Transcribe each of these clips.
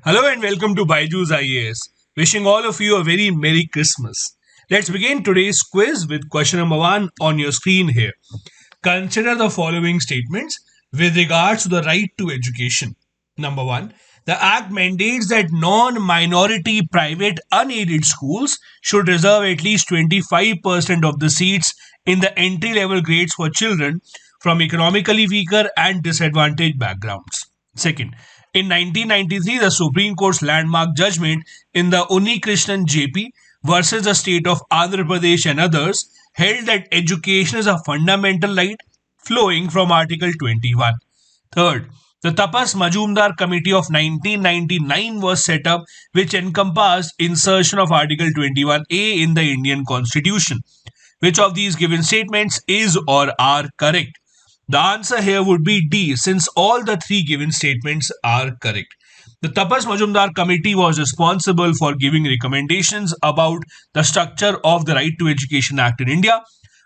Hello and welcome to Baiju's IAS. Wishing all of you a very Merry Christmas. Let's begin today's quiz with question number 1 on your screen here. Consider the following statements with regards to the right to education. Number 1. The Act mandates that non minority private unaided schools should reserve at least 25% of the seats in the entry level grades for children from economically weaker and disadvantaged backgrounds. Second, in 1993, the Supreme Court's landmark judgment in the Unni Krishnan JP versus the state of Andhra Pradesh and others held that education is a fundamental right flowing from Article 21. Third, the Tapas Majumdar Committee of 1999 was set up, which encompassed insertion of Article 21A in the Indian Constitution. Which of these given statements is or are correct? The answer here would be D, since all the three given statements are correct. The Tapas Majumdar Committee was responsible for giving recommendations about the structure of the Right to Education Act in India,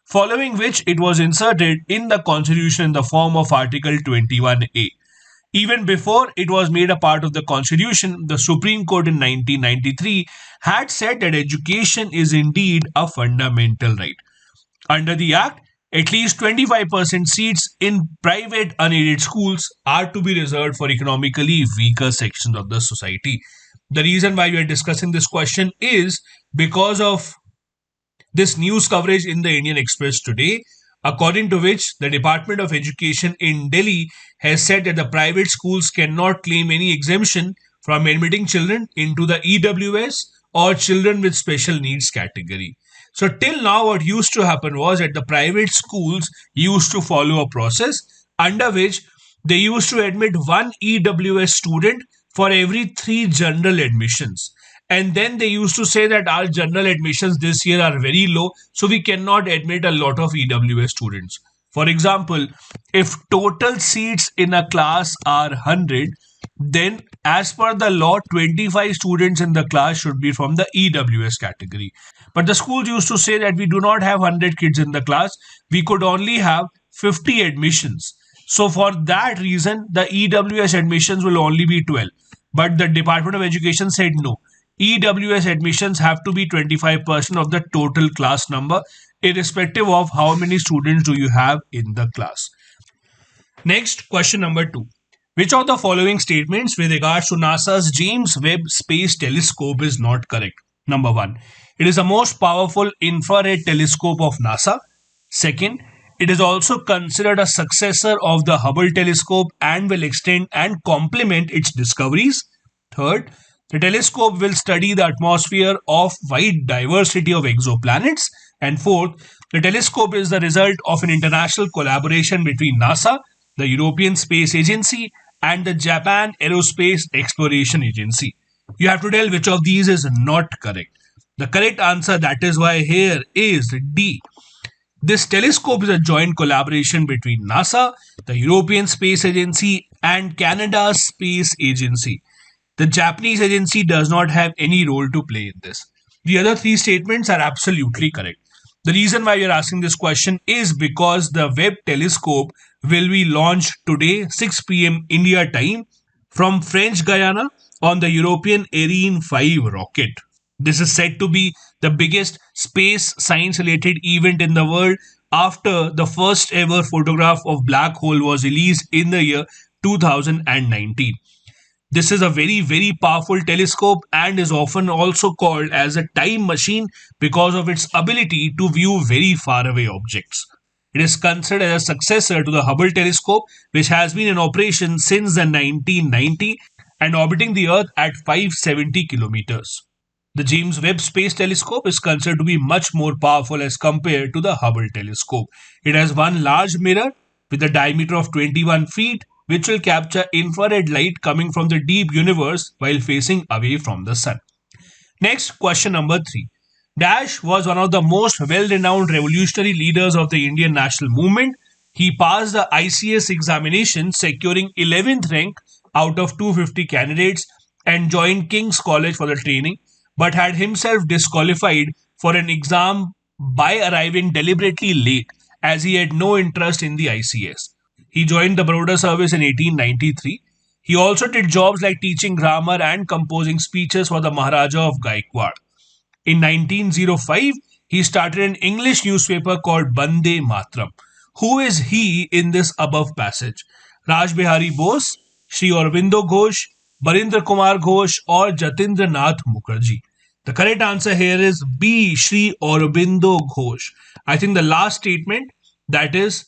following which it was inserted in the Constitution in the form of Article 21A. Even before it was made a part of the Constitution, the Supreme Court in 1993 had said that education is indeed a fundamental right. Under the Act, at least 25% seats in private unaided schools are to be reserved for economically weaker sections of the society. The reason why we are discussing this question is because of this news coverage in the Indian Express today, according to which the Department of Education in Delhi has said that the private schools cannot claim any exemption from admitting children into the EWS or children with special needs category. So till now what used to happen was that the private schools used to follow a process under which they used to admit one EWS student for every three general admissions. And then they used to say that our general admissions this year are very low, so we cannot admit a lot of EWS students. For example, if total seats in a class are 100, then as per the law, 25 students in the class should be from the EWS category. But the schools used to say that we do not have 100 kids in the class, we could only have 50 admissions. So for that reason, the EWS admissions will only be 12. But the Department of Education said no. EWS admissions have to be 25% of the total class number, irrespective of how many students do you have in the class. Next, question number 2. Which of the following statements with regards to NASA's James Webb Space Telescope is not correct? Number 1. It is the most powerful infrared telescope of NASA. Second, it is also considered a successor of the Hubble telescope and will extend and complement its discoveries. Third, the telescope will study the atmosphere of wide diversity of exoplanets. And fourth, the telescope is the result of an international collaboration between NASA, the European Space Agency, and the Japan Aerospace Exploration Agency. You have to tell which of these is not correct. The correct answer, that is why here, is D. This telescope is a joint collaboration between NASA, the European Space Agency, and Canada's Space Agency. The Japanese agency does not have any role to play in this. The other three statements are absolutely correct. The reason why we are asking this question is because the Webb telescope will be launched today, 6 p.m. India time, from French Guiana on the European Ariane 5 rocket. This is said to be the biggest space science related event in the world after the first ever photograph of black hole was released in the year 2019. This is a very, very powerful telescope and is often also called as a time machine because of its ability to view very far away objects. It is considered as a successor to the Hubble telescope, which has been in operation since the 1990 and orbiting the Earth at 570 kilometers. The James Webb Space Telescope is considered to be much more powerful as compared to the Hubble telescope. It has one large mirror with a diameter of 21 feet, which will capture infrared light coming from the deep universe while facing away from the sun. Next, question number 3. Dash was one of the most well-renowned revolutionary leaders of the Indian national movement. He passed the ICS examination, securing 11th rank out of 250 candidates and joined King's College for the training, but had himself disqualified for an exam by arriving deliberately late as he had no interest in the ICS. He joined the Baroda service in 1893. He also did jobs like teaching grammar and composing speeches for the Maharaja of Gaikwad. In 1905, he started an English newspaper called Bande Matram. Who is he in this above passage? Raj Bihari Bose, Sri Aurobindo Ghosh, Barindra Kumar Ghosh, or Jatindra Nath Mukherjee? The correct answer here is B. Sri Aurobindo Ghosh. I think the last statement, that is,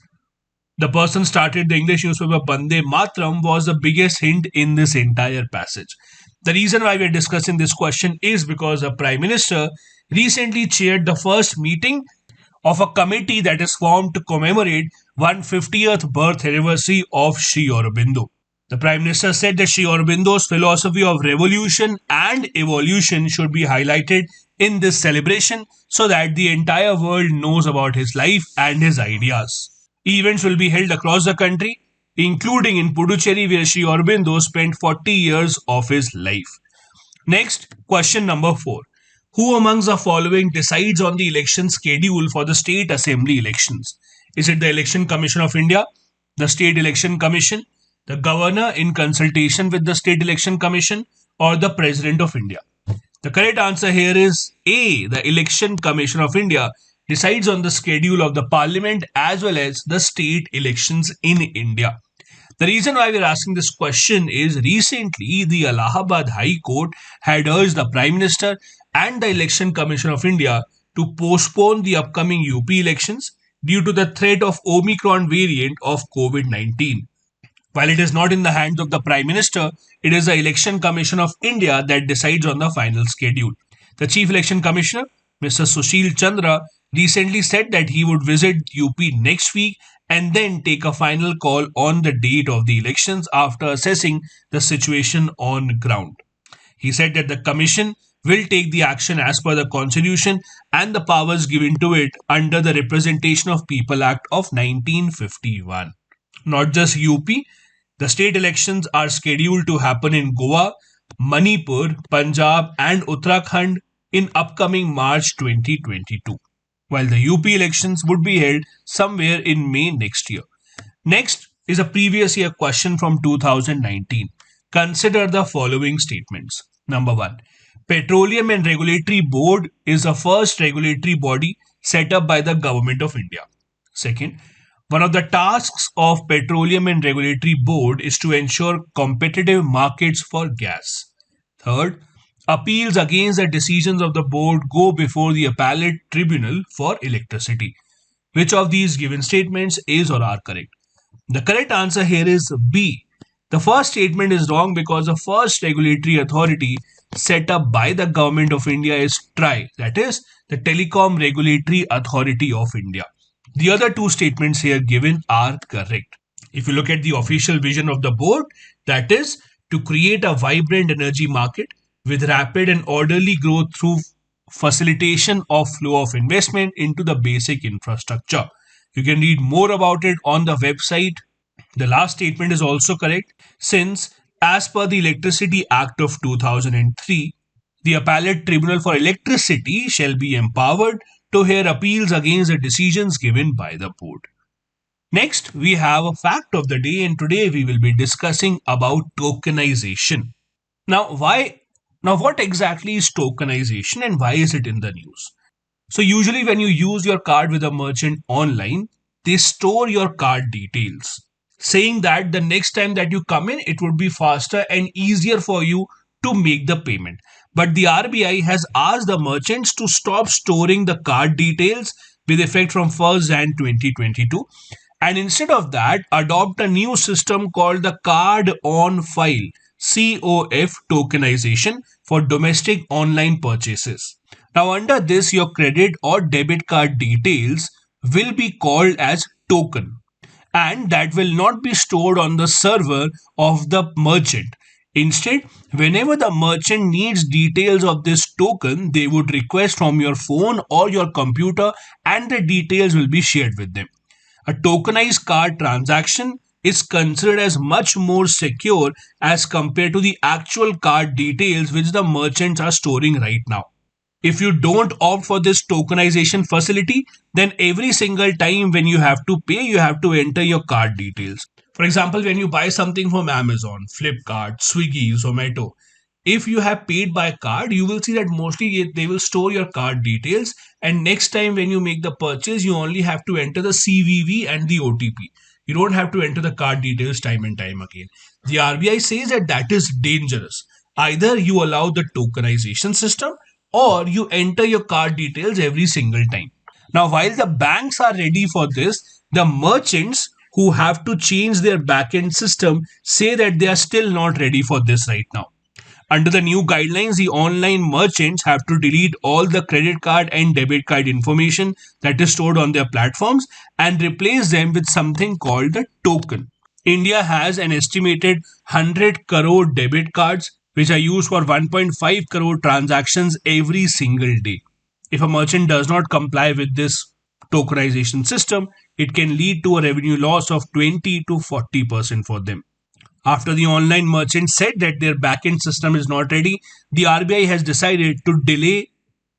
the person started the English newspaper Bande Matram, was the biggest hint in this entire passage. The reason why we are discussing this question is because the Prime Minister recently chaired the first meeting of a committee that is formed to commemorate 150th birth anniversary of Sri Aurobindo. The Prime Minister said that Sri Aurobindo's philosophy of revolution and evolution should be highlighted in this celebration so that the entire world knows about his life and his ideas. Events will be held across the country, including in Puducherry, where Sri Aurobindo spent 40 years of his life. Next, question number 4. Who amongst the following decides on the election schedule for the state assembly elections? Is it the Election Commission of India, the State Election Commission, the Governor in consultation with the State Election Commission, or the President of India? The correct answer here is A. The Election Commission of India decides on the schedule of the Parliament as well as the state elections in India. The reason why we're asking this question is recently the Allahabad High Court had urged the Prime Minister and the Election Commission of India to postpone the upcoming UP elections due to the threat of Omicron variant of COVID-19. While it is not in the hands of the Prime Minister, it is the Election Commission of India that decides on the final schedule. The Chief Election Commissioner, Mr. Sushil Chandra, recently said that he would visit UP next week and then take a final call on the date of the elections after assessing the situation on ground. He said that the commission will take the action as per the constitution and the powers given to it under the Representation of People Act of 1951. Not just UP, the state elections are scheduled to happen in Goa, Manipur, Punjab and Uttarakhand in upcoming March 2022, while the UP elections would be held somewhere in May next year. Next is a previous year question from 2019. Consider the following statements. Number 1. Petroleum and Regulatory Board is the first regulatory body set up by the Government of India. Second, one of the tasks of Petroleum and Regulatory Board is to ensure competitive markets for gas. Third, appeals against the decisions of the board go before the appellate tribunal for electricity. Which of these given statements is or are correct? The correct answer here is B. The first statement is wrong because the first regulatory authority set up by the Government of India is TRAI, that is, the Telecom Regulatory Authority of India. The other two statements here given are correct. If you look at the official vision of the board, that is to create a vibrant energy market with rapid and orderly growth through facilitation of flow of investment into the basic infrastructure. You can read more about it on the website. The last statement is also correct since, as per the Electricity Act of 2003, the Appellate Tribunal for Electricity shall be empowered to hear appeals against the decisions given by the board. Next, we have a fact of the day, and today we will be discussing about tokenization. Now, what exactly is tokenization and why is it in the news? So usually when you use your card with a merchant online, they store your card details, saying that the next time that you come in, it would be faster and easier for you to make the payment. But the RBI has asked the merchants to stop storing the card details with effect from 1st Jan 2022 and instead of that adopt a new system called the Card on File COF tokenization for domestic online purchases. Now under this, your credit or debit card details will be called as token and that will not be stored on the server of the merchant. Instead, whenever the merchant needs details of this token, they would request from your phone or your computer and the details will be shared with them. A tokenized card transaction is considered as much more secure as compared to the actual card details which the merchants are storing right now. If you don't opt for this tokenization facility, then every single time when you have to pay, you have to enter your card details. For example, when you buy something from Amazon, Flipkart, Swiggy, Zomato, if you have paid by card, you will see that mostly they will store your card details. And next time when you make the purchase, you only have to enter the CVV and the OTP. You don't have to enter the card details time and time again. The RBI says that that is dangerous. Either you allow the tokenization system or you enter your card details every single time. Now, while the banks are ready for this, the merchants who have to change their backend system say that they are still not ready for this right now. Under the new guidelines, the online merchants have to delete all the credit card and debit card information that is stored on their platforms and replace them with something called the token. India has an estimated 100 crore debit cards which are used for 1.5 crore transactions every single day. If a merchant does not comply with this tokenization system, it can lead to a revenue loss of 20 to 40% for them. After the online merchant said that their backend system is not ready, the RBI has decided to delay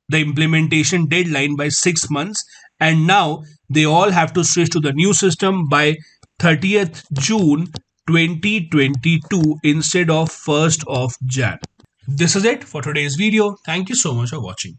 the implementation deadline by 6 months, and now they all have to switch to the new system by 30th June 2022 instead of 1st of Jan. This is it for today's video. Thank you so much for watching.